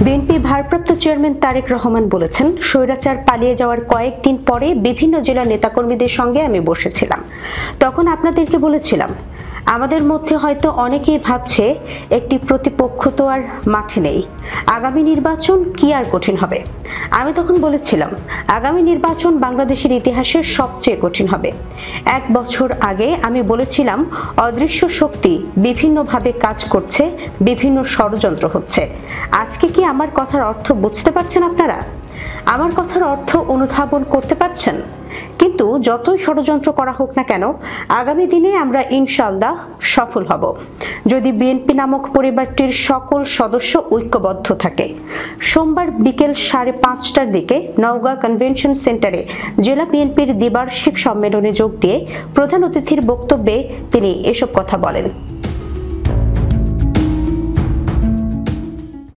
BNP ভারপ্রাপ্ত chairman Tarique Rahman বলেছেন, স্বৈরাচার পালিয়ে যাওয়ার কয়েকদিন পরে বিভিন্ন জেলার নেতাকর্মীদের সঙ্গে আমি বসেছিলাম। তখন আপনাদেরকে বলেছিলাম, আমাদের মধ্যে হয়তো অনেকেই ভাবছে একটি প্রতিপক্ষ তো আর মাঠে নেই, আগামী নির্বাচন কি আর কঠিন হবে। আমি তখন বলেছিলাম, আগামী নির্বাচন বাংলাদেশের ইতিহাসের সবচেয়ে কঠিন হবে। 1 বছর আগে আমি বলেছিলাম, অদৃশ্য শক্তি বিভিন্নভাবে কাজ করছে, বিভিন্ন ষড়যন্ত্র হচ্ছে। আজকে কি আমার কথার অর্থ বুঝতে পারছেন আপনারা? আমার কথার অর্থ অনুধাবন করতে পারছেন? কিন্তু যতই ষড়যন্ত্র করা হোক না কেন, আগামী দিনে আমরা ইনশাআল্লাহ সফল হব, যদি বিএনপি নামক পরিবারটির সকল সদস্য ঐক্যবদ্ধ থাকে। সোমবার বিকেল 5:30টার দিকে নওগাঁ কনভেনশন সেন্টারে জেলা বিএনপির দ্বিবার্ষিক সম্মেলনে যোগ দিয়ে প্রধান অতিথির বক্তব্যে তিনি এসব কথা বলেন।